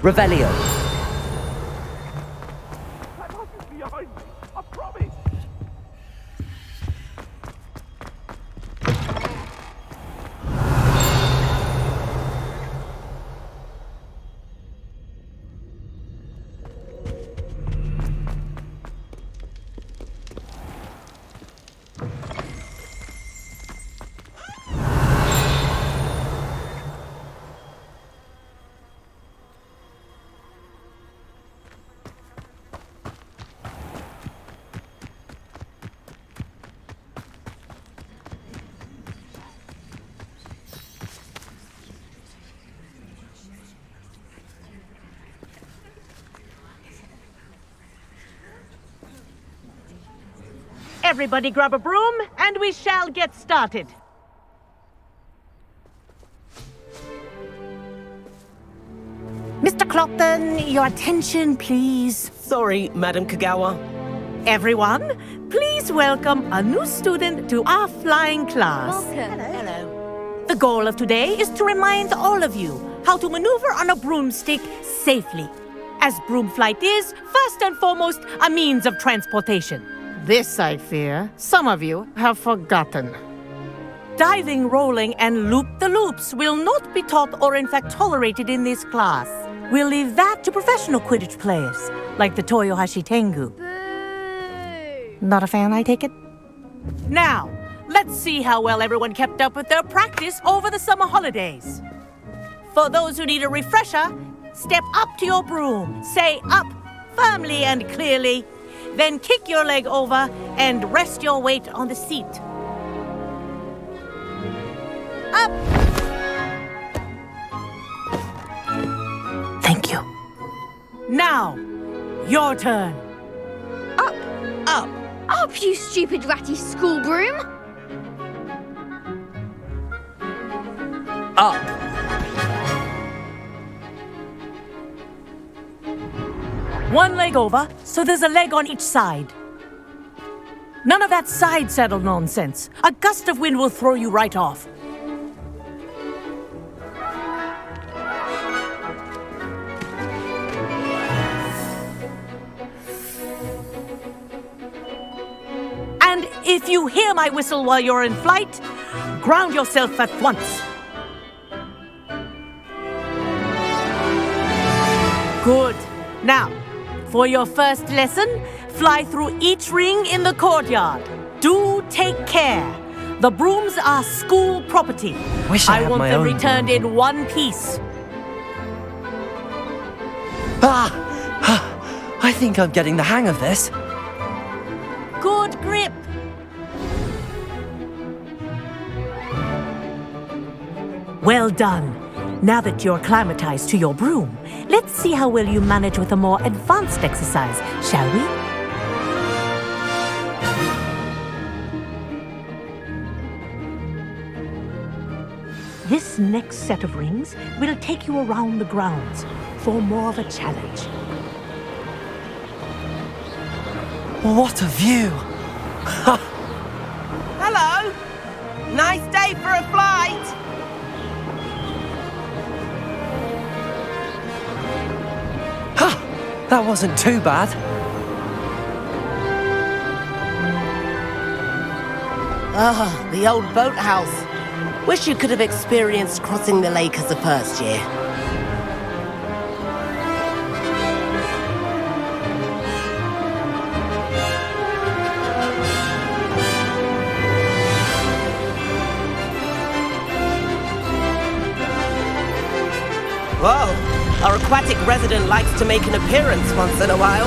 Revelio. Behind me, I promise. Everybody grab a broom, and we shall get started. Mr. Clopton, your attention, please. Sorry, Madam Kagawa. Everyone, please welcome a new student to our flying class. Welcome. Hello. The goal of today is to remind all of you how to maneuver on a broomstick safely, as broom flight is, first and foremost, a means of transportation. This, I fear, some of you have forgotten. Diving, rolling, and loop-the-loops will not be taught or in fact tolerated in this class. We'll leave that to professional Quidditch players, like the Toyohashi Tengu. Boo! Not a fan, I take it? Now, let's see how well everyone kept up with their practice over the summer holidays. For those who need a refresher, step up to your broom, say up firmly and clearly, then kick your leg over and rest your weight on the seat. Up! Thank you. Now, your turn. Up! Up. Up, you stupid ratty school broom! Up. One leg over, so there's a leg on each side. None of that side saddle nonsense. A gust of wind will throw you right off. And if you hear my whistle while you're in flight, ground yourself at once. Good. Now, for your first lesson, fly through each ring in the courtyard. Do take care. The brooms are school property. Wish I had want my them own returned in one piece. Ah! I think I'm getting the hang of this. Good grip. Well done. Now that you're acclimatized to your broom, let's see how well you manage with a more advanced exercise, shall we? This next set of rings will take you around the grounds for more of a challenge. What a view! Hello. Nice day for a flight. That wasn't too bad. Ah, the old boathouse. Wish you could have experienced crossing the lake as a first year. Whoa. Our aquatic resident likes to make an appearance once in a while.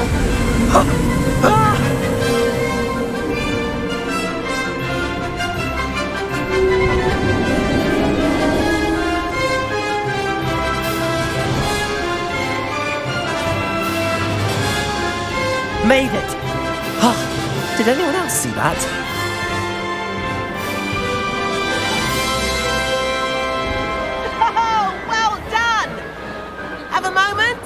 Made it! Did anyone else see that? Oh, well done! Have a moment?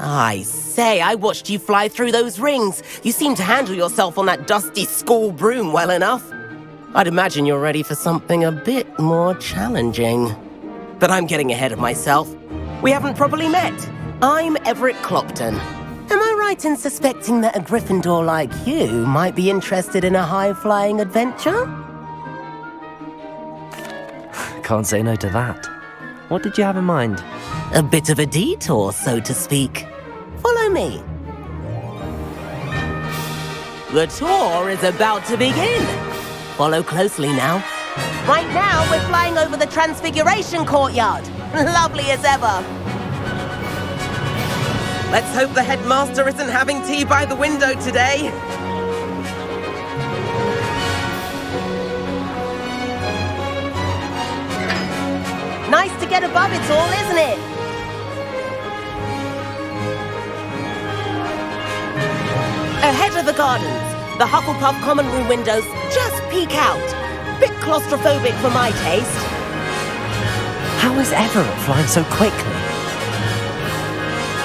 I say, I watched you fly through those rings. You seem to handle yourself on that dusty school broom well enough. I'd imagine you're ready for something a bit more challenging. But I'm getting ahead of myself. We haven't properly met. I'm Everett Clopton. Am I right in suspecting that a Gryffindor like you might be interested in a high-flying adventure? Can't say no to that. What did you have in mind? A bit of a detour, so to speak. Follow me. The tour is about to begin. Follow closely now. Right now, we're flying over the Transfiguration Courtyard. Lovely as ever. Let's hope the headmaster isn't having tea by the window today. Nice to get above it all, isn't it? Ahead of the gardens, the Hufflepuff common room windows just peek out. Bit claustrophobic for my taste. How is Everett flying so quickly?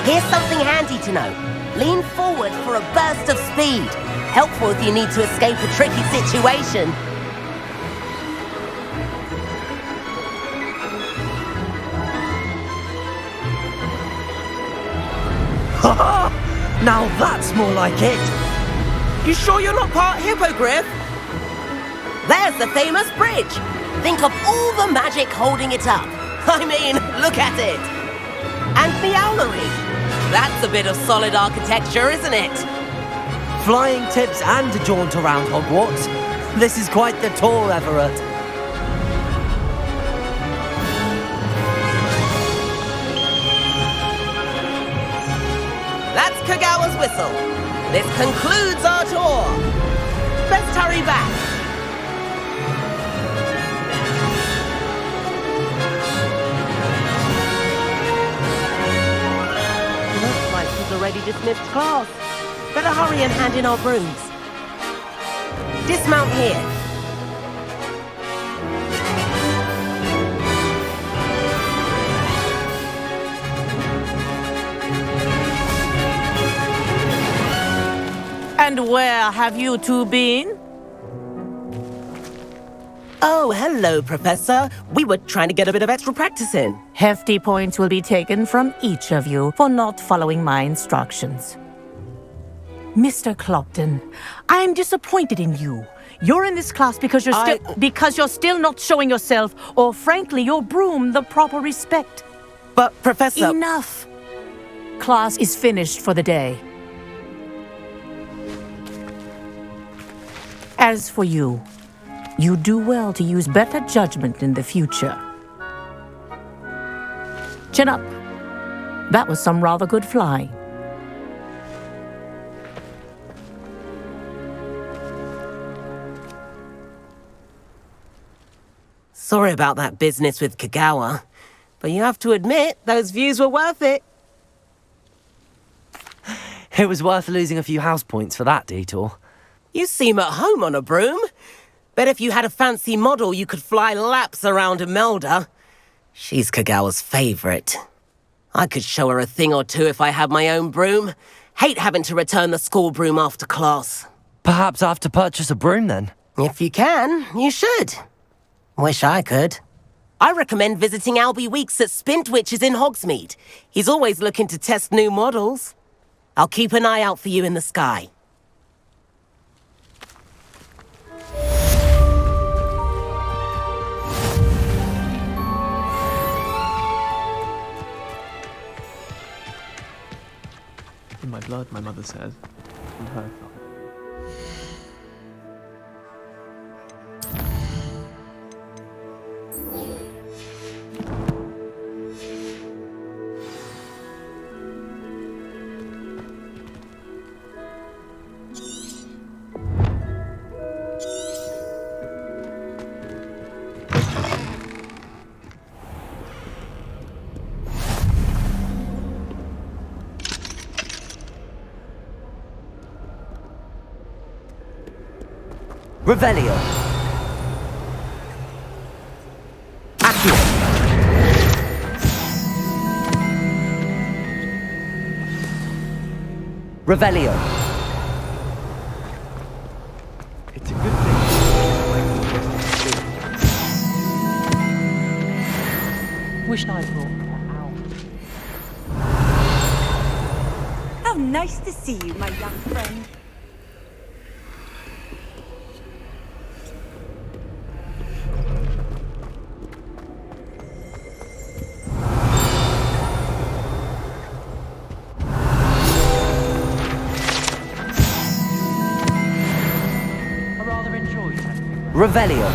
Here's something handy to know. Lean forward for a burst of speed. Helpful if you need to escape a tricky situation. Now that's more like it. You sure you're not part hippogriff? There's the famous bridge. Think of all the magic holding it up. I mean, look at it. And the owlery. That's a bit of solid architecture, isn't it? Flying tips and a jaunt around Hogwarts. This is quite the tour, Everett. That's Kagawa's whistle. This concludes our tour. Let's hurry back. Looks like she's already dismissed class. Better hurry and hand in our brooms. Dismount here. And where have you two been? Oh, hello, Professor. We were trying to get a bit of extra practice in. Hefty points will be taken from each of you for not following my instructions. Mr. Clopton, I'm disappointed in you. You're in this class because you're still not showing yourself, or frankly, your broom the proper respect. But, Professor... Enough. Class is finished for the day. As for you, you do well to use better judgment in the future. Chin up. That was some rather good flying. Sorry about that business with Kagawa, but you have to admit, those views were worth it. It was worth losing a few house points for that detour. You seem at home on a broom. Bet if you had a fancy model, you could fly laps around Imelda. She's Kagawa's favorite. I could show her a thing or two if I had my own broom. Hate having to return the school broom after class. Perhaps I have to purchase a broom then. If you can, you should. Wish I could. I recommend visiting Albie Weeks at Spintwitches in Hogsmeade. He's always looking to test new models. I'll keep an eye out for you in the sky. In my blood, my mother says. From her father. Revelio. Accio. Revelio. It's a good thing. wished I brought her out. How nice to see you, my young friend. I rather enjoyed having you. Revelio.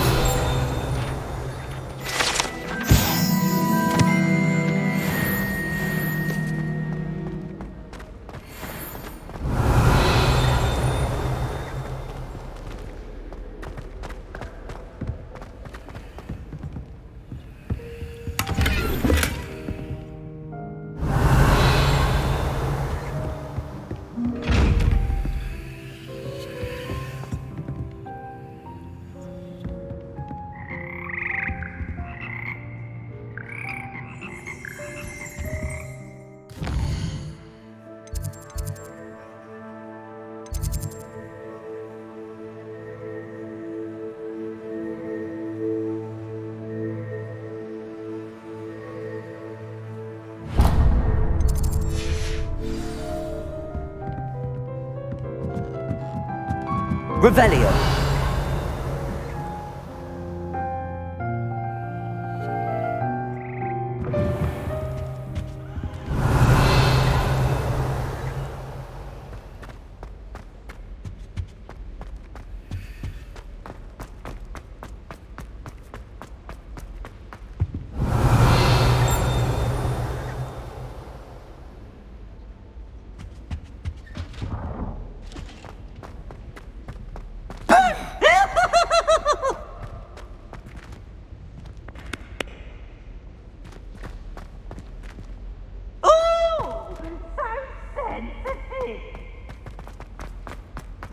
Revelio.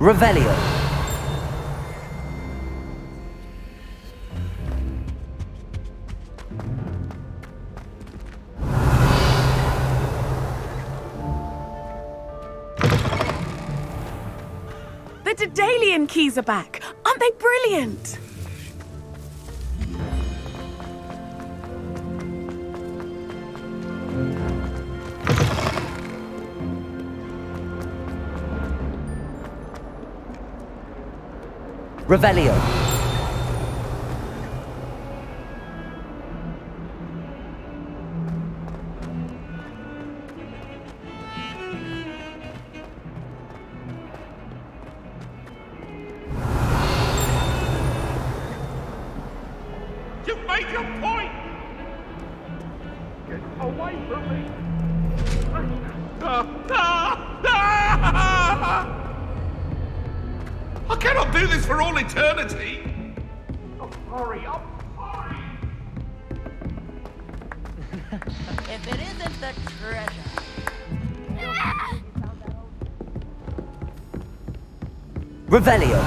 Revelio. The Daedalian keys are back. Aren't they brilliant? Revelio. You've made your point! Get away from me! I cannot do this for all eternity! I'm sorry. If it isn't the treasure. Revelio.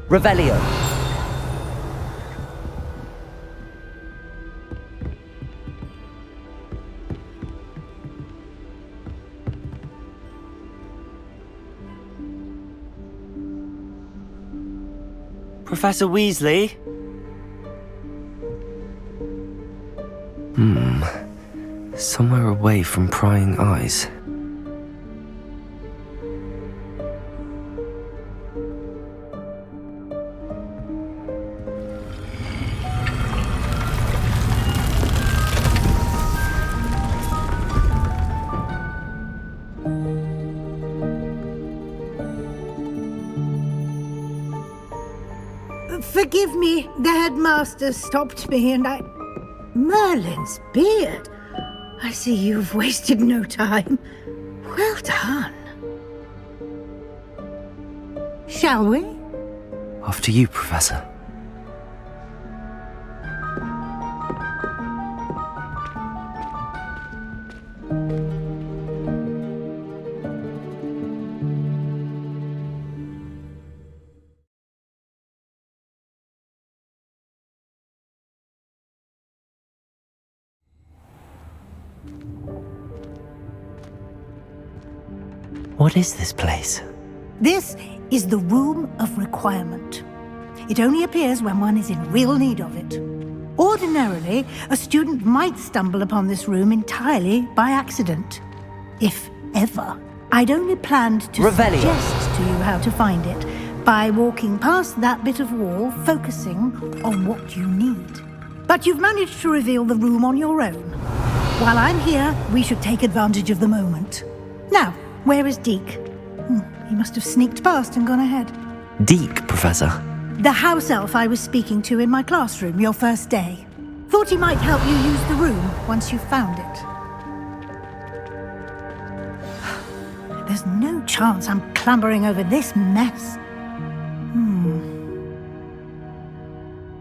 Revelio. Professor Weasley? Somewhere away from prying eyes. Forgive me, the headmaster stopped me and I... Merlin's beard. I see you've wasted no time. Well done. Shall we? After you, Professor. What is this place? This is the Room of Requirement. It only appears when one is in real need of it. Ordinarily, a student might stumble upon this room entirely by accident. If ever. I'd only planned to suggest to you how to find it by walking past that bit of wall, focusing on what you need. But you've managed to reveal the room on your own. While I'm here, we should take advantage of the moment. Now, where is Deke? He must have sneaked past and gone ahead. Deke, Professor. The house elf I was speaking to in my classroom your first day. Thought he might help you use the room once you found it. There's no chance I'm clambering over this mess.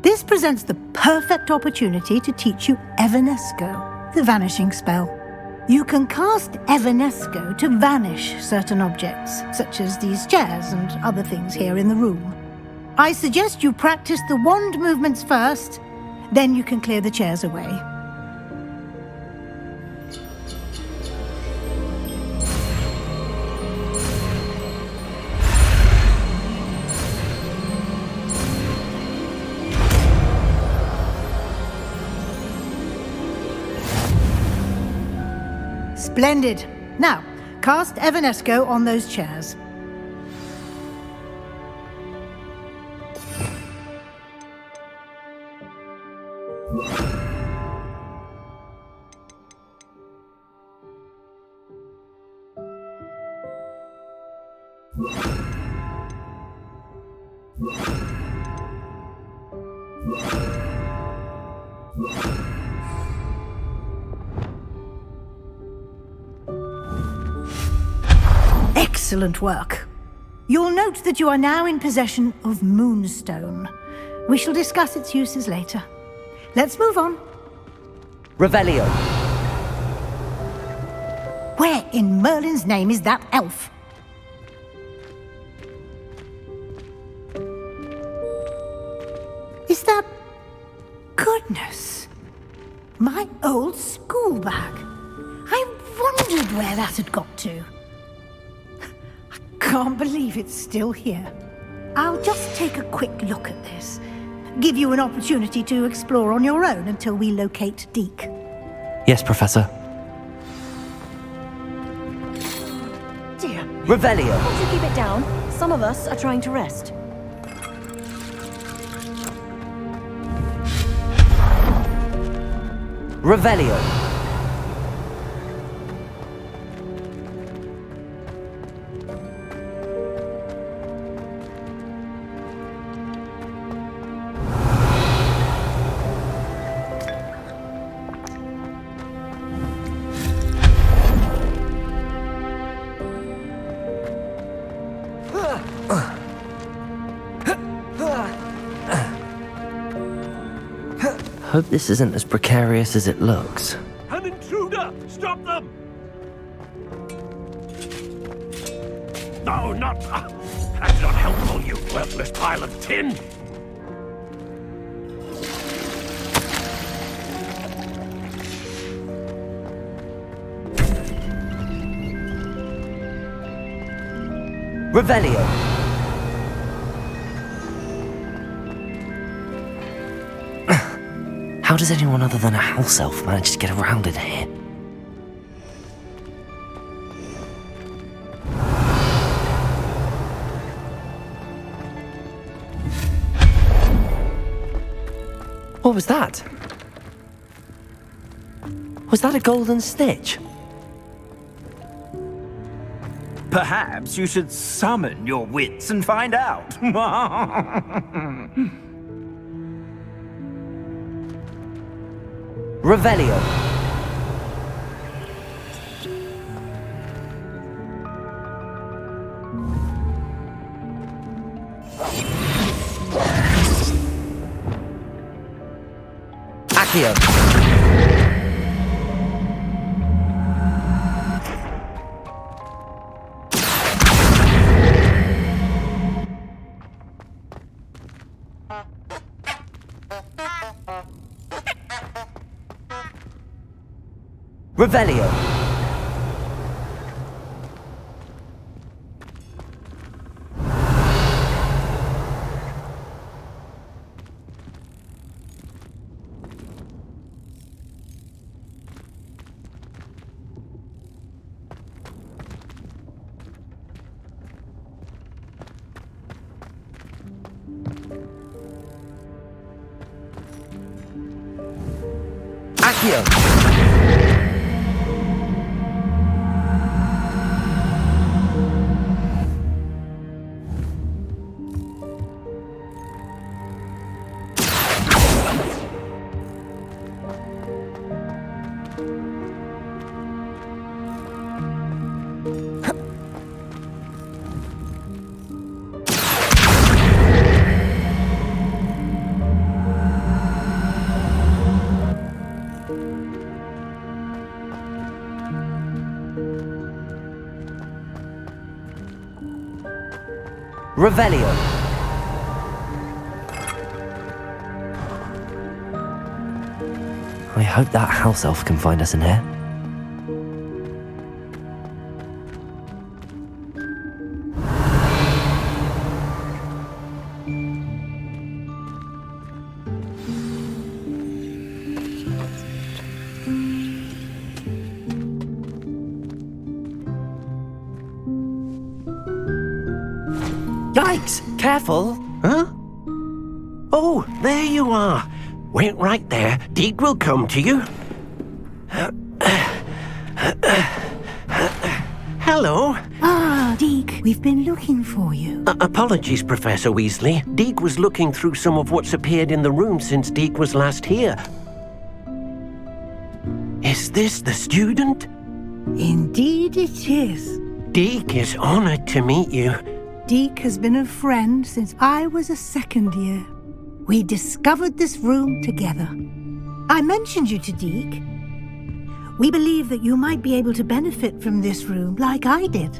This presents the perfect opportunity to teach you Evanesco, the vanishing spell. You can cast Evanesco to vanish certain objects, such as these chairs and other things here in the room. I suggest you practice the wand movements first, then you can clear the chairs away. Splendid. Now, cast Evanesco on those chairs. Excellent work. You'll note that you are now in possession of Moonstone. We shall discuss its uses later. Let's move on. Revelio. Where in Merlin's name is that elf? Is that... Goodness. My old school bag. I wondered where that had got to. Can't believe it's still here. I'll just take a quick look at this. Give you an opportunity to explore on your own until we locate Deke. Yes, Professor. Dear. Revelio. Won't you keep it down? Some of us are trying to rest. Revelio. Hope this isn't as precarious as it looks. An intruder! Stop them! No, not... that's not helpful, you worthless pile of tin! Revelio. How does anyone other than a house elf manage to get around in here? What was that? Was that a golden stitch? Perhaps you should summon your wits and find out. Revelio. Accio. Revelio. Accio. Revelio. I hope that house elf can find us in here. Yikes! Careful! Huh? Oh, there you are. Wait right there. Deke will come to you. Hello. Ah, Deke, we've been looking for you. Apologies, Professor Weasley. Deke was looking through some of what's appeared in the room since Deke was last here. Is this the student? Indeed it is. Deke is honored to meet you. Deke has been a friend since I was a second year. We discovered this room together. I mentioned you to Deke. We believe that you might be able to benefit from this room like I did.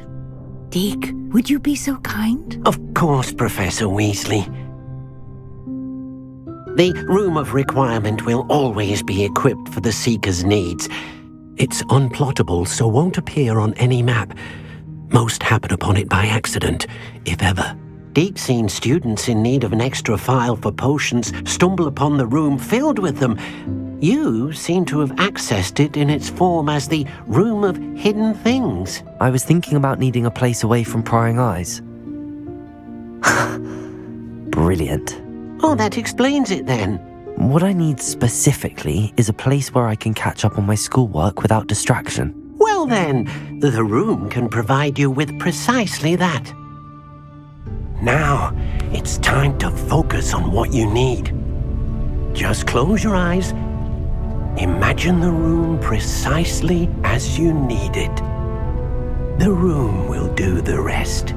Deke, would you be so kind? Of course, Professor Weasley. The Room of Requirement will always be equipped for the Seeker's needs. It's unplottable, so won't appear on any map. Most happen upon it by accident, if ever. Deke's seen students in need of an extra file for potions stumble upon the room filled with them. You seem to have accessed it in its form as the Room of Hidden Things. I was thinking about needing a place away from prying eyes. Brilliant. Oh, that explains it then. What I need specifically is a place where I can catch up on my schoolwork without distraction. Well then, the room can provide you with precisely that. Now, it's time to focus on what you need. Just close your eyes. Imagine the room precisely as you need it. The room will do the rest.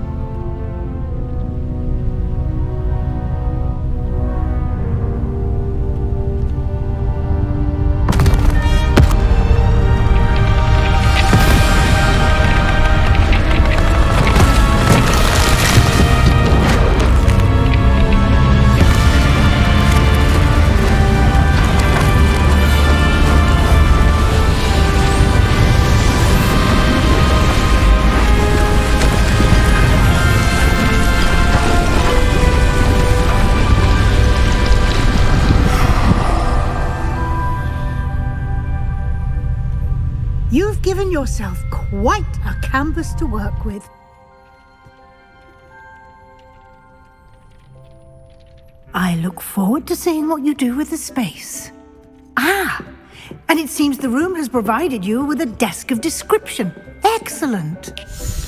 You've given yourself quite a canvas to work with. I look forward to seeing what you do with the space. Ah, and it seems the room has provided you with a desk of description. Excellent.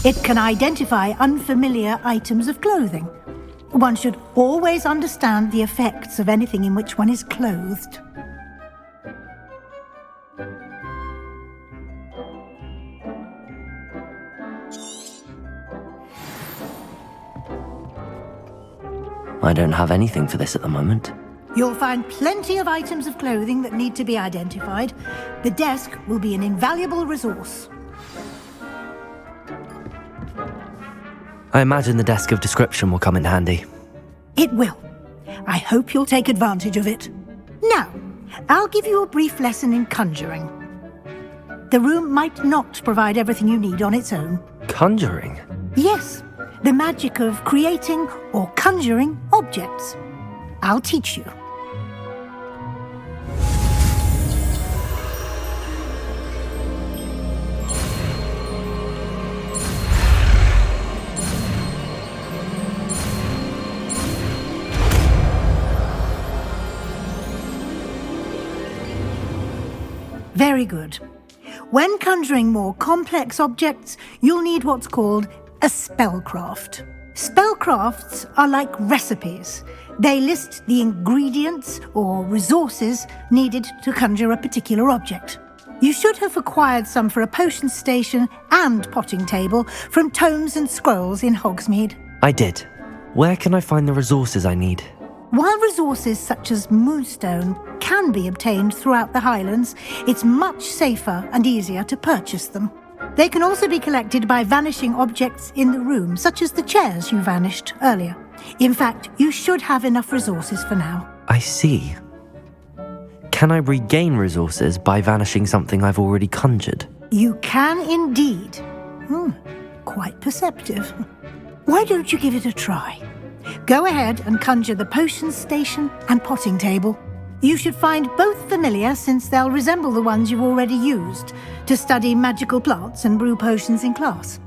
It can identify unfamiliar items of clothing. One should always understand the effects of anything in which one is clothed. I don't have anything for this at the moment. You'll find plenty of items of clothing that need to be identified. The desk will be an invaluable resource. I imagine the desk of description will come in handy. It will. I hope you'll take advantage of it. Now, I'll give you a brief lesson in conjuring. The room might not provide everything you need on its own. Conjuring? Yes, the magic of creating or conjuring objects. I'll teach you. Very good. When conjuring more complex objects, you'll need what's called a spellcraft. Spellcrafts are like recipes. They list the ingredients or resources needed to conjure a particular object. You should have acquired some for a potion station and potting table from tomes and scrolls in Hogsmeade. I did. Where can I find the resources I need? While resources such as moonstone can be obtained throughout the Highlands, it's much safer and easier to purchase them. They can also be collected by vanishing objects in the room, such as the chairs you vanished earlier. In fact, you should have enough resources for now. I see. Can I regain resources by vanishing something I've already conjured? You can indeed. Quite perceptive. Why don't you give it a try? Go ahead and conjure the potion station and potting table. You should find both familiar, since they'll resemble the ones you've already used to study magical plants and brew potions in class.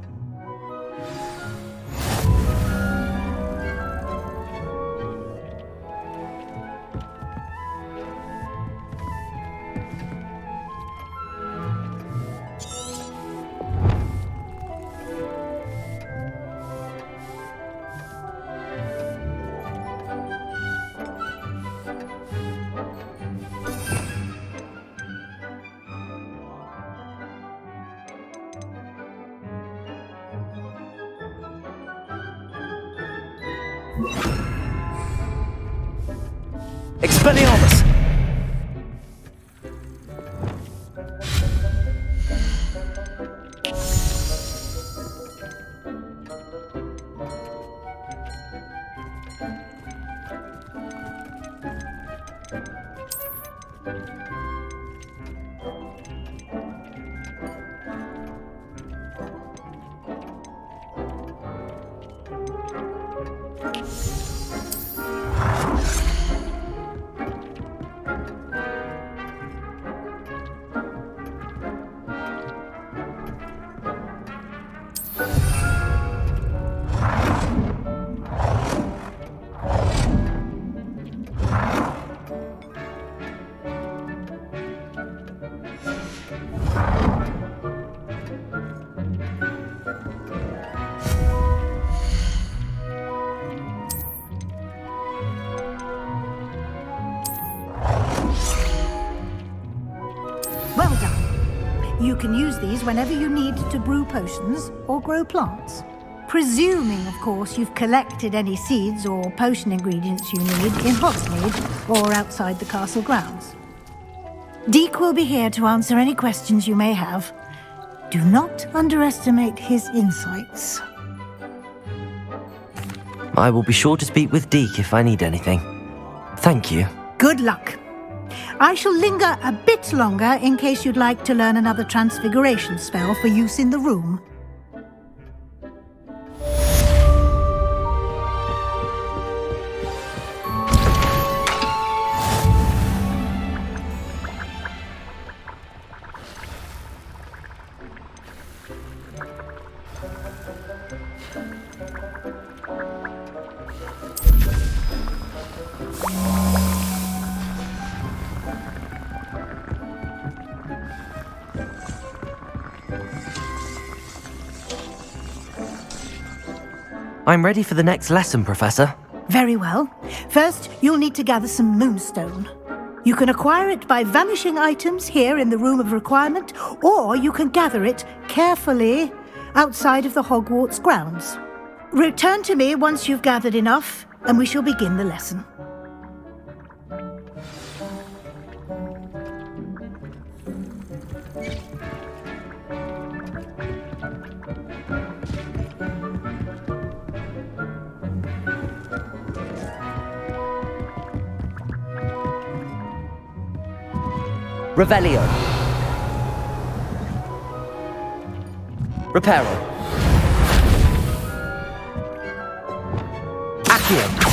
Expelliarmus! Well done. You can use these whenever you need to brew potions or grow plants. Presuming, of course, you've collected any seeds or potion ingredients you need in Hogsmeade or outside the castle grounds. Deek will be here to answer any questions you may have. Do not underestimate his insights. I will be sure to speak with Deek if I need anything. Thank you. Good luck. I shall linger a bit longer in case you'd like to learn another transfiguration spell for use in the room. I'm ready for the next lesson, Professor. Very well. First, you'll need to gather some moonstone. You can acquire it by vanishing items here in the Room of Requirement, or you can gather it carefully outside of the Hogwarts grounds. Return to me once you've gathered enough, and we shall begin the lesson. Revelio. Reparo. Accio.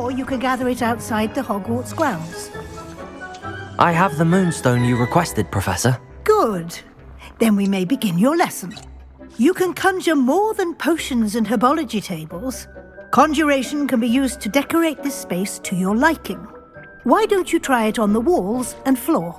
Or you can gather it outside the Hogwarts grounds. I have the moonstone you requested, Professor. Good. Then we may begin your lesson. You can conjure more than potions and herbology tables. Conjuration can be used to decorate this space to your liking. Why don't you try it on the walls and floor?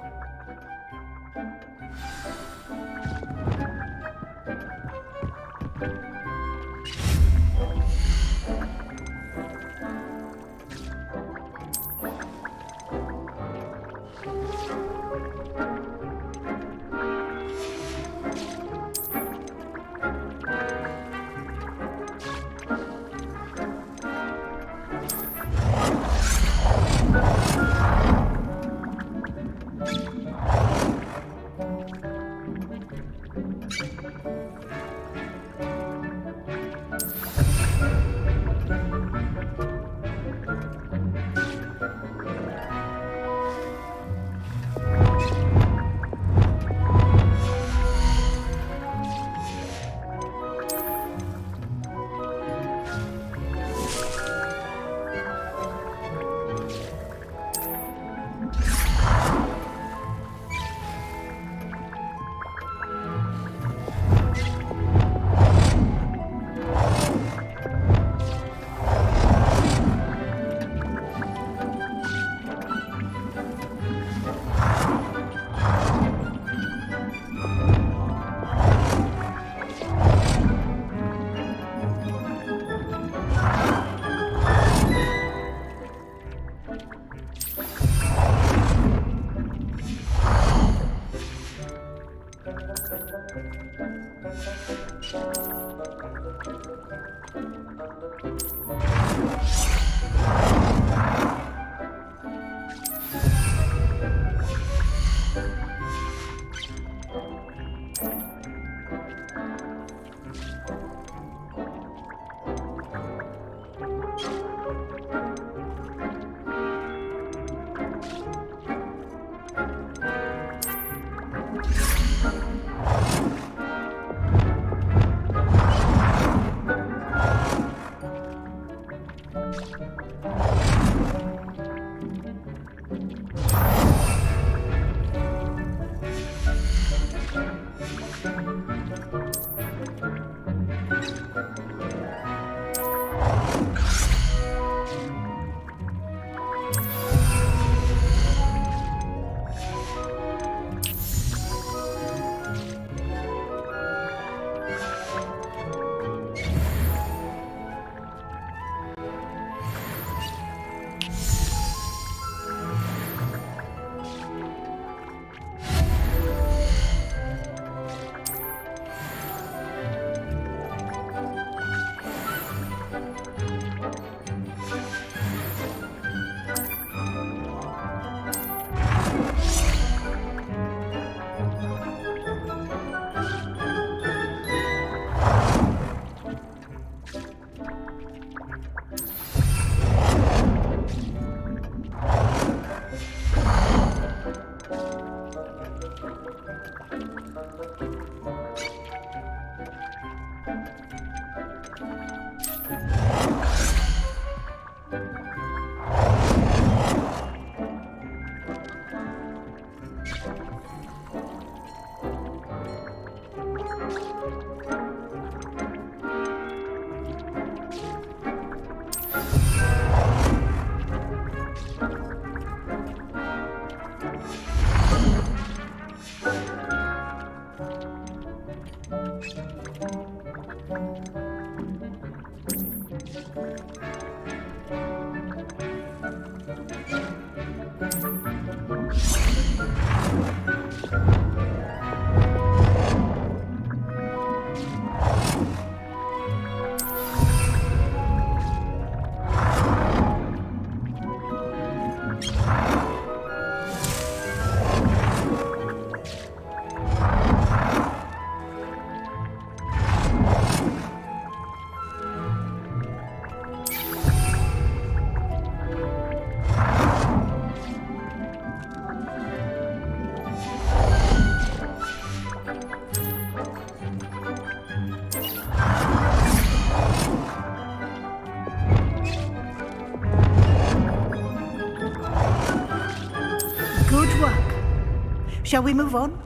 Shall we move on?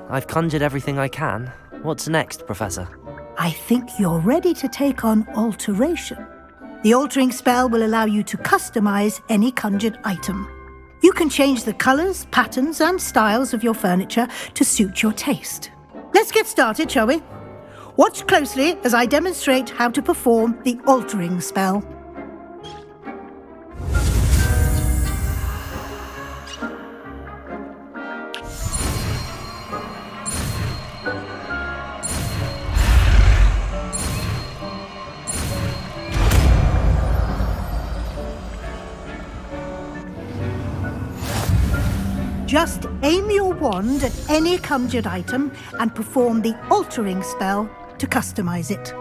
I've conjured everything I can. What's next, Professor? I think you're ready to take on alteration. The altering spell will allow you to customize any conjured item. You can change the colors, patterns, and styles of your furniture to suit your taste. Let's get started, shall we? Watch closely as I demonstrate how to perform the altering spell. Just aim your wand at any conjured item and perform the altering spell to customize it.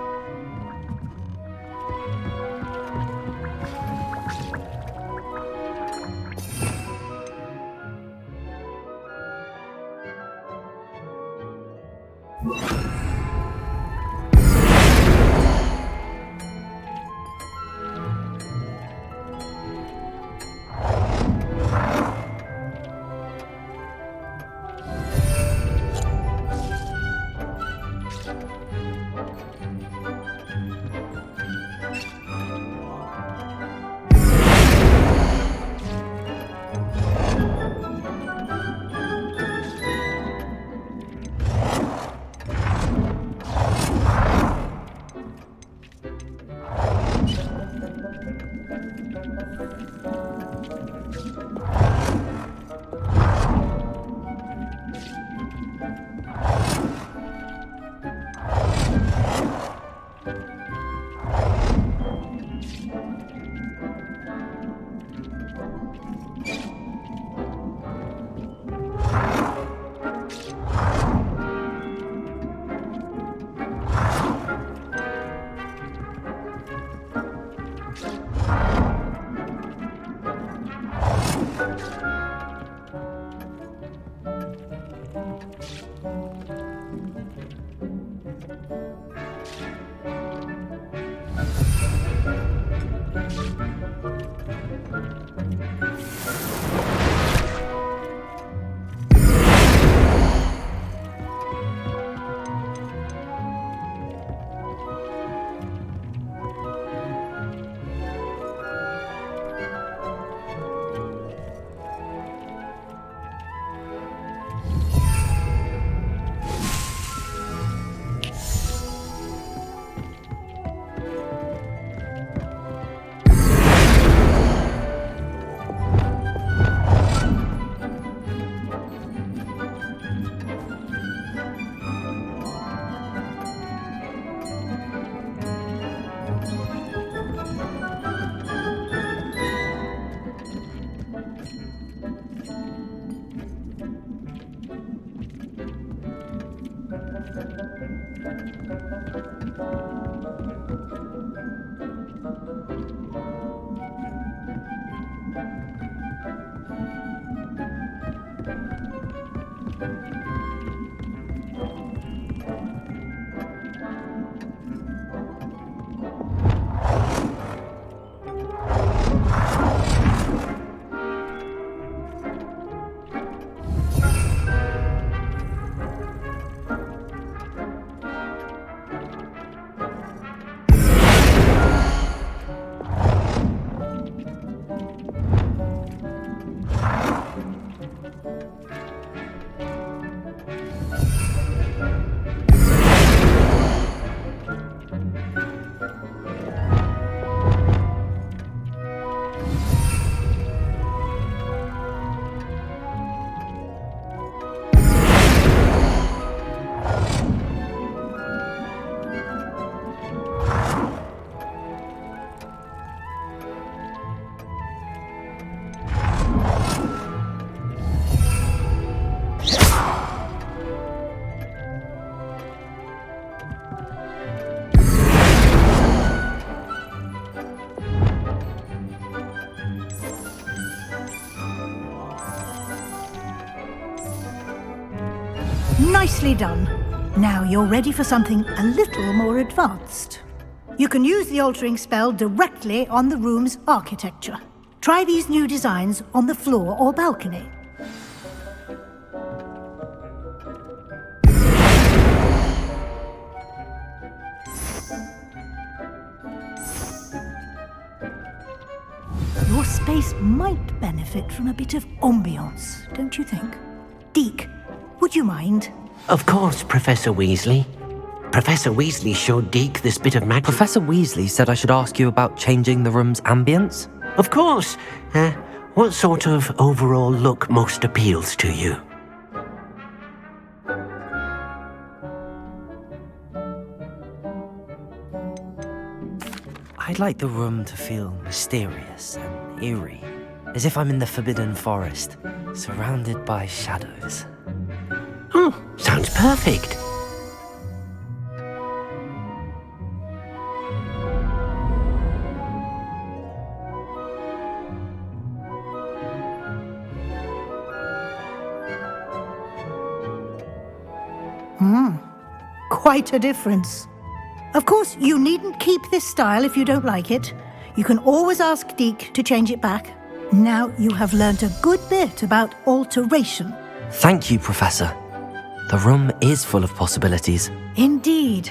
Nicely done. Now you're ready for something a little more advanced. You can use the altering spell directly on the room's architecture. Try these new designs on the floor or balcony. Your space might benefit from a bit of ambiance, don't you think? Deke, would you mind? Of course, Professor Weasley. Professor Weasley showed Deke this bit of magic. Professor Weasley said I should ask you about changing the room's ambience? Of course. What sort of overall look most appeals to you? I'd like the room to feel mysterious and eerie, as if I'm in the Forbidden Forest, surrounded by shadows. Oh, sounds perfect. Quite a difference. Of course, you needn't keep this style if you don't like it. You can always ask Deke to change it back. Now you have learnt a good bit about alteration. Thank you, Professor. The room is full of possibilities. Indeed.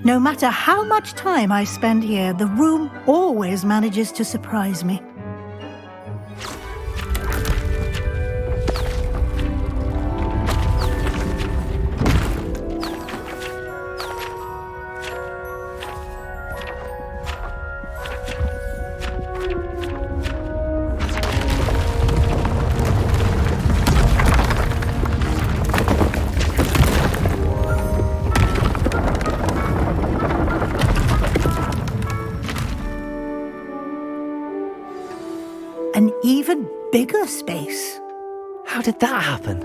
No matter how much time I spend here, the room always manages to surprise me. An even bigger space. How did that happen?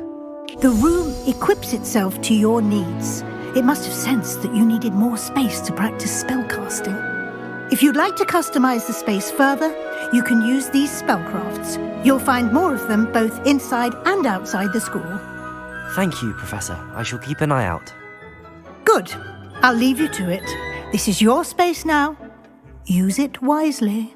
The room equips itself to your needs. It must have sensed that you needed more space to practice spellcasting. If you'd like to customize the space further, you can use these spellcrafts. You'll find more of them both inside and outside the school. Thank you, Professor. I shall keep an eye out. Good. I'll leave you to it. This is your space now. Use it wisely.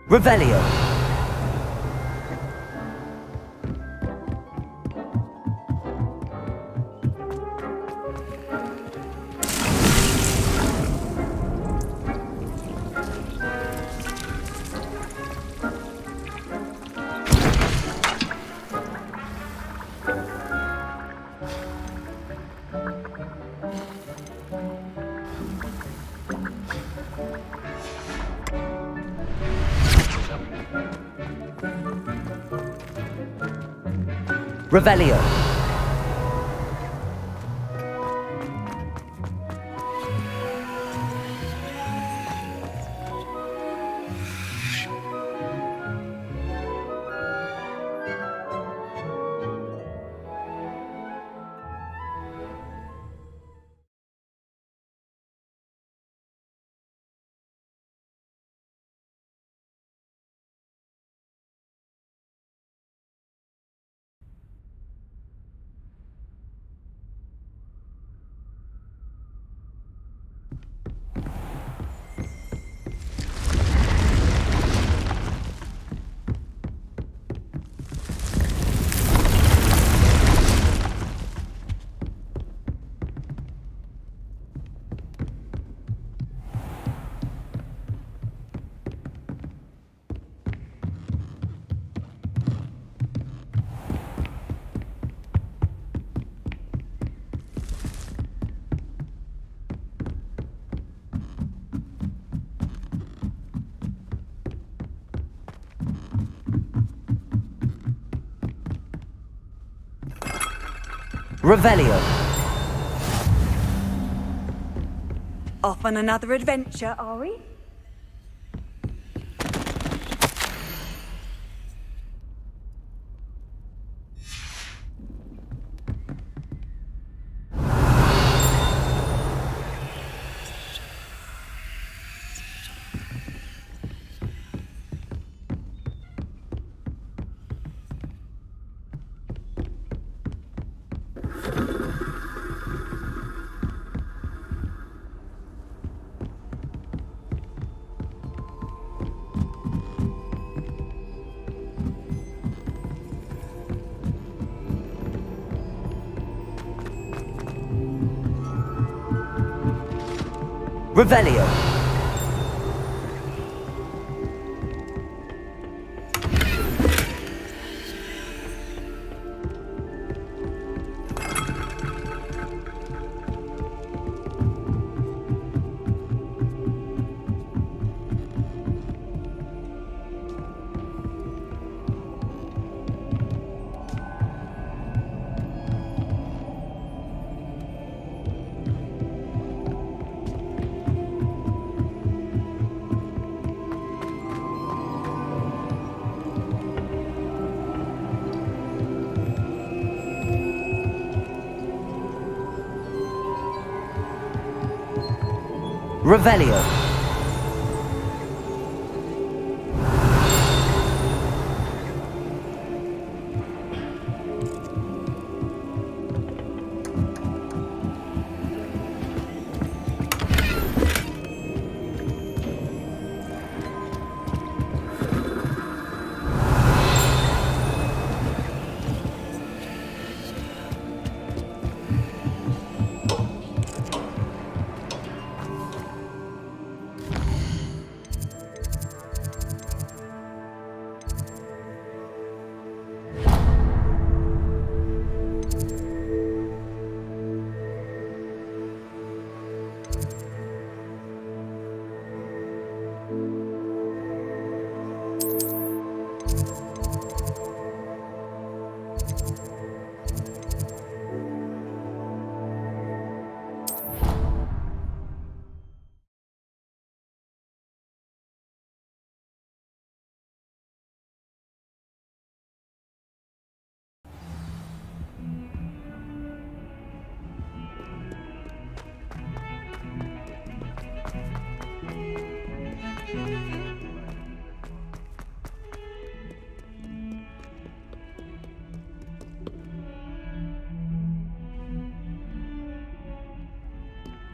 Revelio. Revelio. Revelio. Off on another adventure, are we? Revelio. Revelio.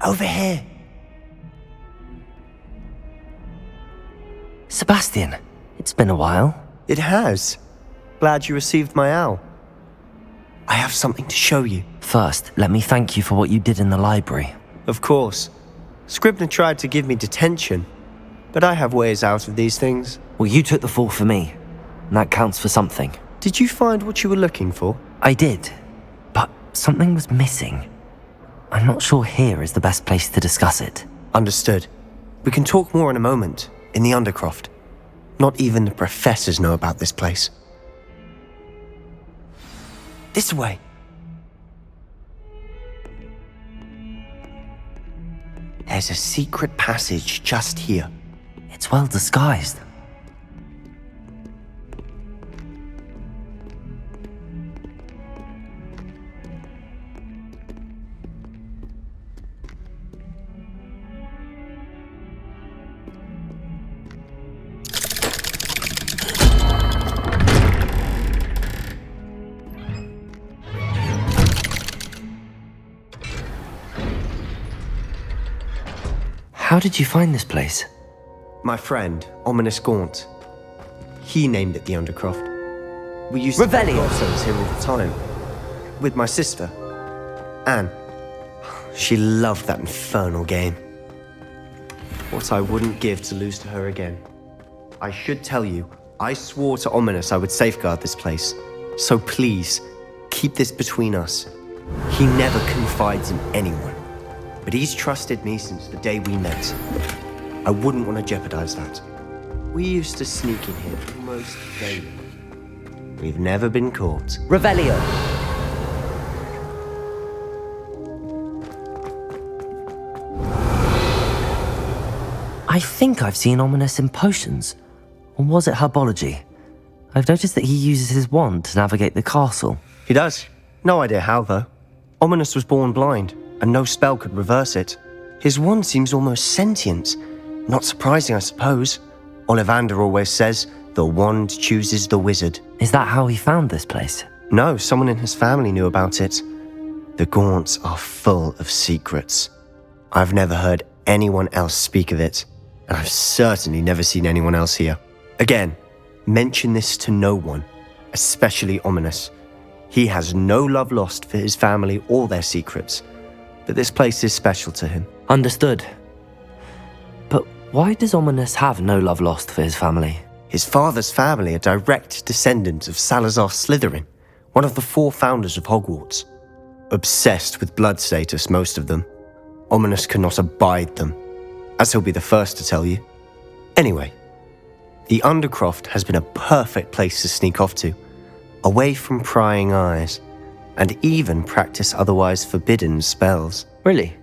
Over here. Sebastian, it's been a while. It has. Glad you received my owl. I have something to show you. First, let me thank you for what you did in the library. Of course. Scribner tried to give me detention, but I have ways out of these things. Well, you took the fall for me, and that counts for something. Did you find what you were looking for? I did, but something was missing. I'm not sure here is the best place to discuss it. Understood. We can talk more in a moment, in the Undercroft. Not even the professors know about this place. This way. There's a secret passage just here. It's well disguised. How did you find this place? My friend, Ominous Gaunt. He named it the Undercroft. We used to play ourselves here all the time. With my sister, Anne. She loved that infernal game. What I wouldn't give to lose to her again. I should tell you, I swore to Ominous I would safeguard this place. So please, keep this between us. He never confides in anyone. But he's trusted me since the day we met. I wouldn't want to jeopardize that. We used to sneak in here almost daily. We've never been caught. Revelio. I think I've seen Ominous in potions. Or was it herbology? I've noticed that he uses his wand to navigate the castle. He does. No idea how, though. Ominous was born blind, and no spell could reverse it. His wand seems almost sentient. Not surprising, I suppose. Ollivander always says, the wand chooses the wizard. Is that how he found this place? No, someone in his family knew about it. The Gaunts are full of secrets. I've never heard anyone else speak of it, and I've certainly never seen anyone else here. Again, mention this to no one, especially Ominous. He has no love lost for his family or their secrets, but this place is special to him. Understood. Why does Ominous have no love lost for his family? His father's family are direct descendants of Salazar Slytherin, one of the 4 founders of Hogwarts. Obsessed with blood status, most of them. Ominous cannot abide them, as he'll be the first to tell you. Anyway, the Undercroft has been a perfect place to sneak off to, away from prying eyes, and even practice otherwise forbidden spells. Really?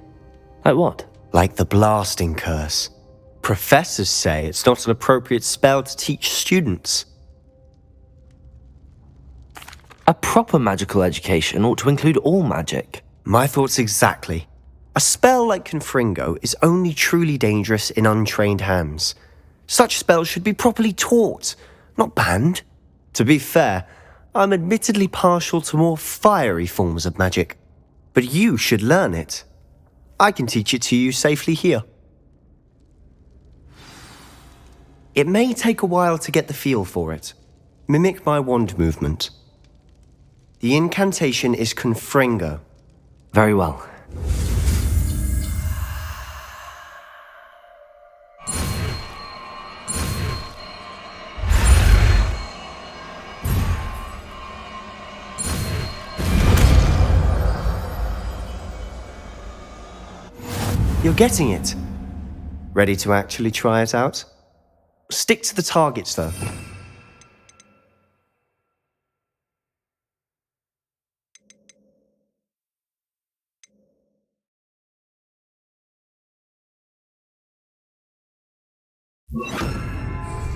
Like what? Like the blasting curse. Professors say it's not an appropriate spell to teach students. A proper magical education ought to include all magic. My thoughts exactly. A spell like Confringo is only truly dangerous in untrained hands. Such spells should be properly taught, not banned. To be fair, I'm admittedly partial to more fiery forms of magic. But you should learn it. I can teach it to you safely here. It may take a while to get the feel for it. Mimic my wand movement. The incantation is Confringo. Very well. You're getting it. Ready to actually try it out? Stick to the targets, though.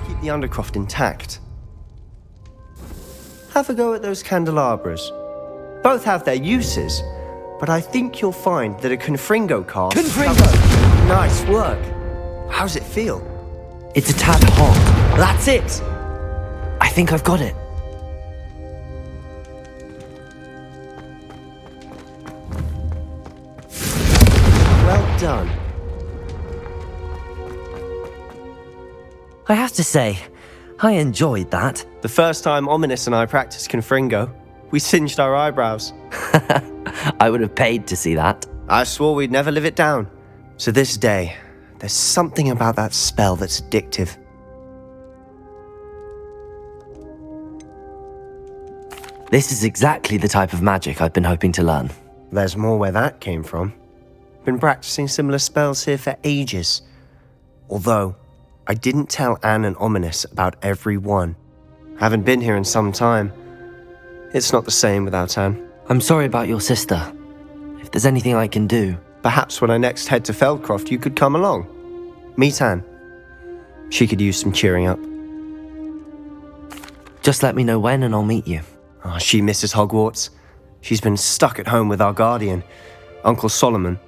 Keep the Undercroft intact. Have a go at those candelabras. Both have their uses, but I think you'll find that a Confringo cast... Confringo! Nice work. How's it feel? It's a tad hot. That's it! I think I've got it. Well done. I have to say, I enjoyed that. The first time Ominous and I practiced Confringo, we singed our eyebrows. I would have paid to see that. I swore we'd never live it down. To this day, there's something about that spell that's addictive. This is exactly the type of magic I've been hoping to learn. There's more where that came from. Been practicing similar spells here for ages. Although, I didn't tell Anne and Ominous about every one. Haven't been here in some time. It's not the same without Anne. I'm sorry about your sister. If there's anything I can do... Perhaps when I next head to Feldcroft, you could come along. Meet Anne. She could use some cheering up. Just let me know when and I'll meet you. Oh, she misses Hogwarts. She's been stuck at home with our guardian, Uncle Solomon.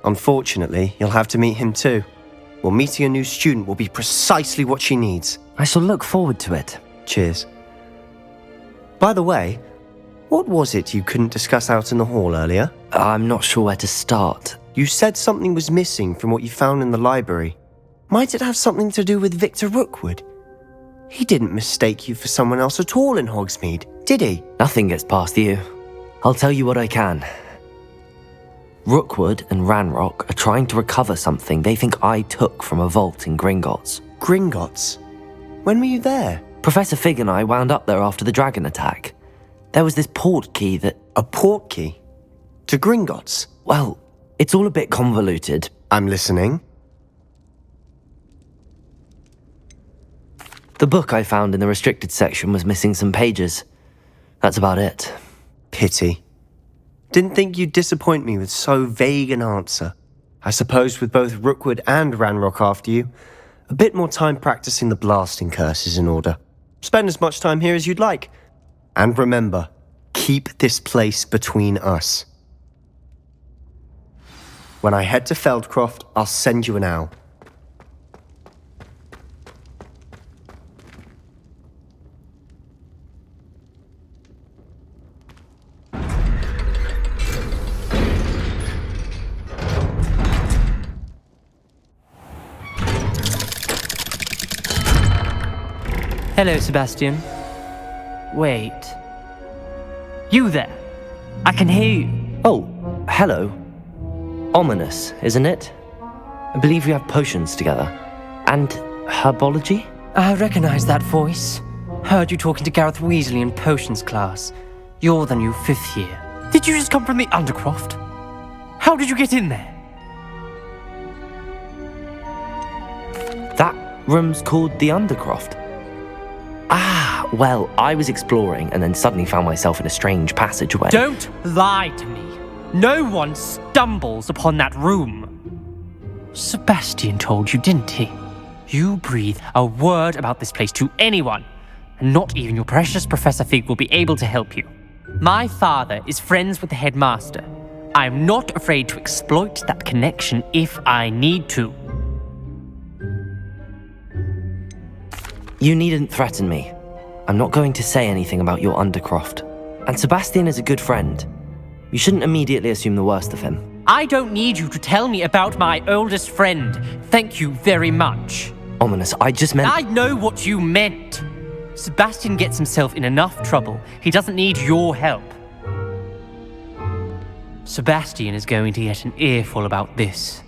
Unfortunately, you'll have to meet him too. Well, meeting a new student will be precisely what she needs. I shall look forward to it. Cheers. By the way, what was it you couldn't discuss out in the hall earlier? I'm not sure where to start. You said something was missing from what you found in the library. Might it have something to do with Victor Rookwood? He didn't mistake you for someone else at all in Hogsmeade, did he? Nothing gets past you. I'll tell you what I can. Rookwood and Ranrock are trying to recover something they think I took from a vault in Gringotts. Gringotts? When were you there? Professor Fig and I wound up there after the dragon attack. There was this port key that... A port key? To Gringotts? Well, it's all a bit convoluted. I'm listening. The book I found in the restricted section was missing some pages. That's about it. Pity. Didn't think you'd disappoint me with so vague an answer. I suppose with both Rookwood and Ranrock after you, a bit more time practicing the blasting curse is in order. Spend as much time here as you'd like. And remember, keep this place between us. When I head to Feldcroft, I'll send you an owl. Hello, Sebastian. Wait. You there? I can hear you. Oh, hello. Ominous, isn't it? I believe we have potions together. And herbology? I recognize that voice. Heard you talking to Gareth Weasley in potions class. You're the new 5th year. Did you just come from the Undercroft? How did you get in there? That room's called the Undercroft. Ah, well, I was exploring and then suddenly found myself in a strange passageway. Don't lie to me. No one stumbles upon that room. Sebastian told you, didn't he? You breathe a word about this place to anyone, and not even your precious Professor Fig will be able to help you. My father is friends with the headmaster. I'm not afraid to exploit that connection if I need to. You needn't threaten me. I'm not going to say anything about your Undercroft. And Sebastian is a good friend. You shouldn't immediately assume the worst of him. I don't need you to tell me about my oldest friend. Thank you very much. Ominous, I just meant... I know what you meant. Sebastian gets himself in enough trouble. He doesn't need your help. Sebastian is going to get an earful about this.